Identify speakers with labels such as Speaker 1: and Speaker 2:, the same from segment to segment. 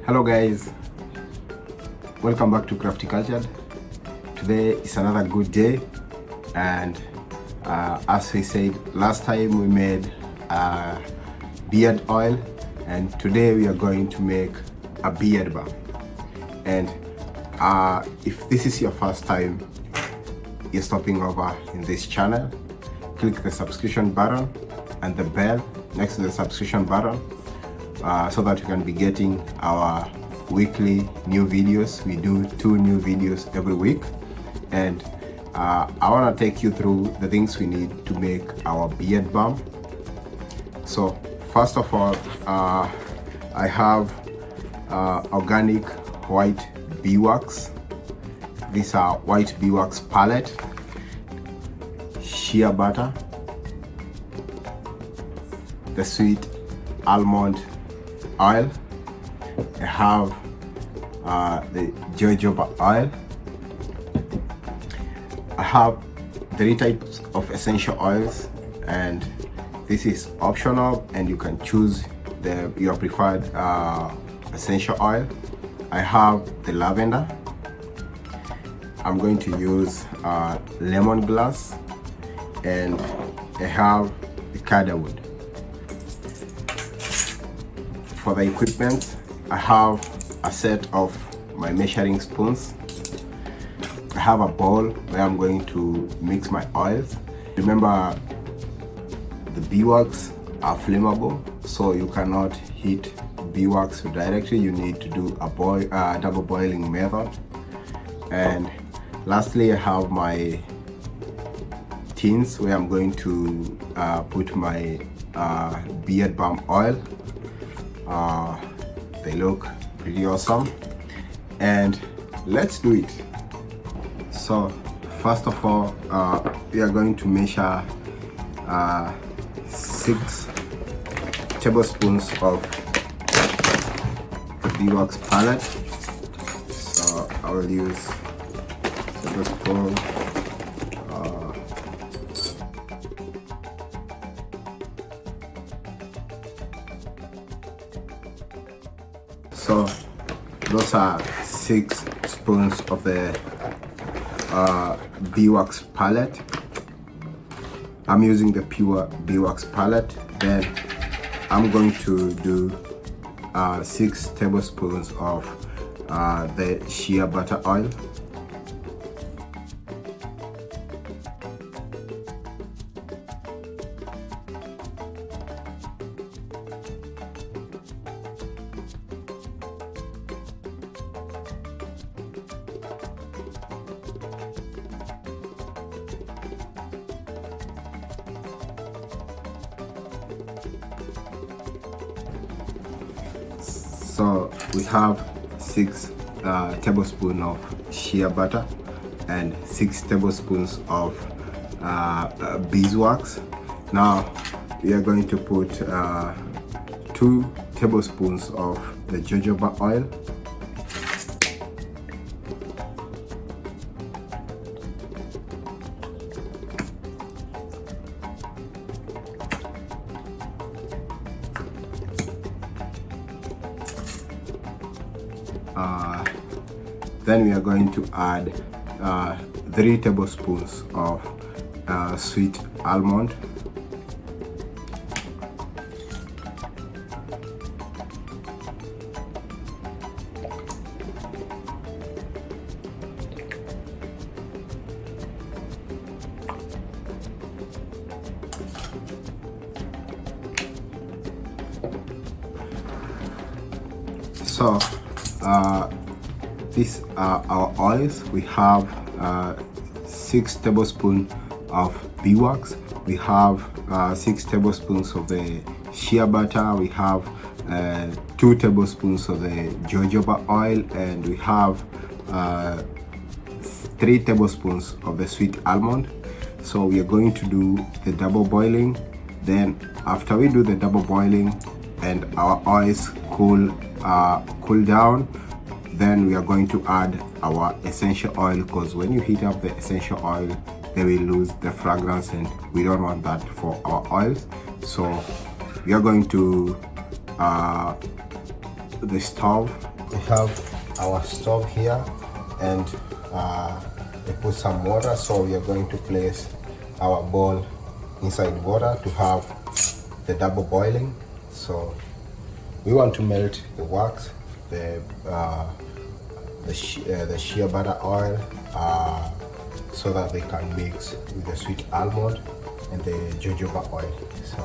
Speaker 1: Hello guys, welcome back to Crafty Cultured. Today is another good day, and as we said last time, we made beard oil, and today we are going to make a beard balm. And if this is your first time you're stopping over in this channel, click the subscription button and the bell next to the subscription button so that you can be getting our weekly new videos. We do 2 new videos every week, and I want to take you through the things we need to make our beard balm. So first of all, I have organic white beeswax. These are white beeswax palette, shea butter, the sweet almond oil. I have the jojoba oil. I have 3 types of essential oils, and this is optional, and you can choose your preferred essential oil. I have the lavender. I'm going to use lemongrass, and I have the cedarwood. For the equipment, I have a set of my measuring spoons. I have a bowl where I'm going to mix my oils. Remember, the beeswax are flammable, so you cannot heat beeswax directly. You need to do a double boiling method. And lastly, I have my tins where I'm going to put my beard balm oil. They look pretty awesome, and let's do it. So first of all, we are going to measure 6 tablespoons of beeswax palette. So I will use tablespoon. So those are 6 spoons of the beeswax palette. I'm using the pure beeswax palette. Then I'm going to do 6 tablespoons of the shea butter oil. So we have 6 tablespoons of shea butter and 6 tablespoons of beeswax. Now we are going to put 2 tablespoons of the jojoba oil. Then we are going to add 3 tablespoons of sweet almond. So these are our oils. We have 6 tablespoons of beeswax. We have 6 tablespoons of the shea butter. We have 2 tablespoons of the jojoba oil, and we have 3 tablespoons of the sweet almond. So we are going to do the double boiling. Then after we do the double boiling and our oils cool down, then we are going to add our essential oil, because when you heat up the essential oil, they will lose the fragrance, and we don't want that for our oils. So we are going to the stove we have our stove here, and we put some water, so we are going to place our bowl inside water to have the double boiling. So we want to melt the wax, the shea butter oil, so that they can mix with the sweet almond and the jojoba oil. So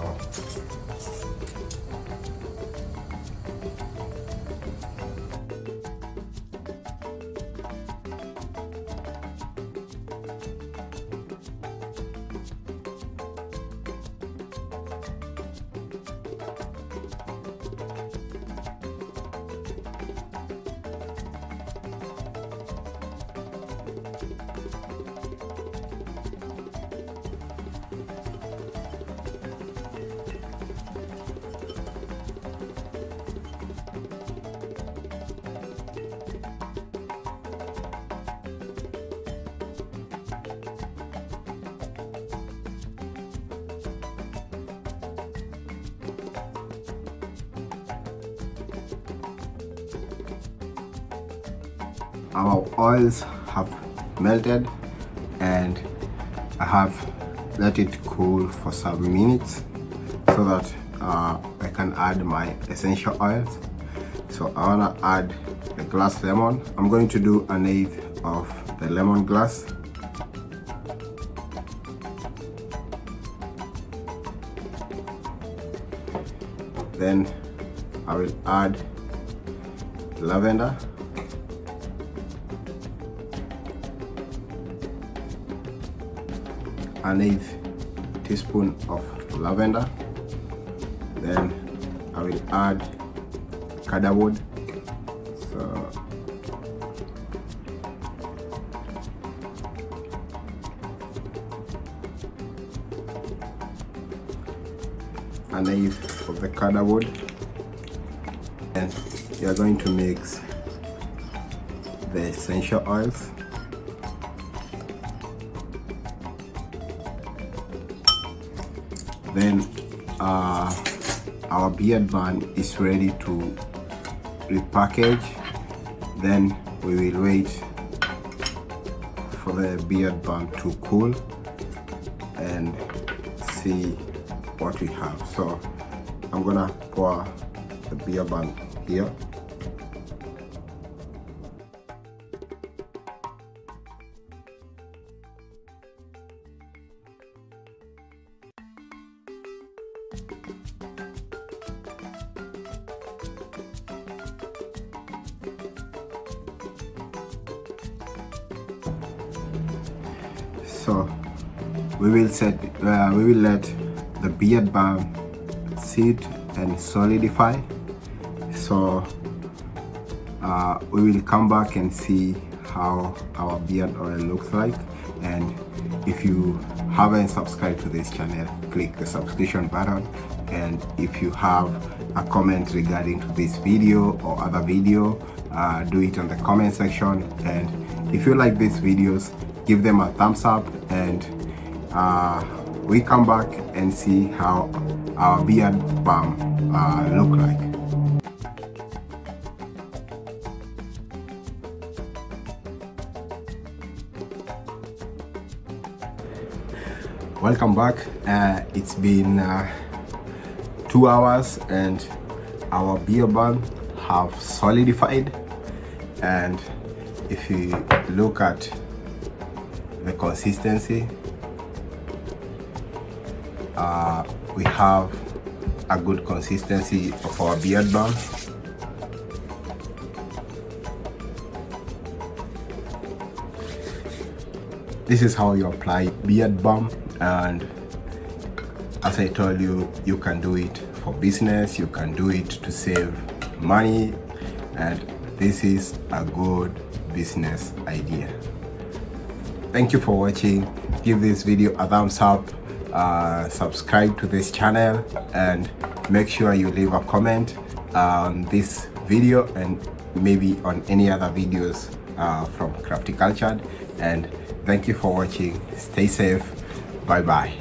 Speaker 1: our oils have melted, and I have let it cool for some minutes so that I can add my essential oils. So I want to add the glass lemon. I'm going to do an eighth of the lemongrass. Then I will add lavender, an eighth teaspoon of lavender. Then I will add cardamom. So an eighth of the cardamom, and you are going to mix the essential oils. Then our beard balm is ready to repackage. Then we will wait for the beard balm to cool and see what we have. So I'm gonna pour the beard balm here. So we will let the beard balm sit and solidify. So we will come back and see how our beard oil looks like. And if you haven't subscribed to this channel, click the subscription button. And if you have a comment regarding to this video or other video, do it on the comment section. And if you like these videos, give them a thumbs up, and we come back and see how our beard balm look like. Welcome back. It's been 2 hours and our beard balm have solidified, and if you look at the consistency, we have a good consistency of our beard balm. This is how you apply beard balm, and as I told you, you can do it for business, you can do it to save money, and this is a good business idea. Thank you for watching. Give this video a thumbs up, subscribe to this channel, and make sure you leave a comment on this video and maybe on any other videos from Crafty Cultured. And thank you for watching. Stay safe. Bye bye.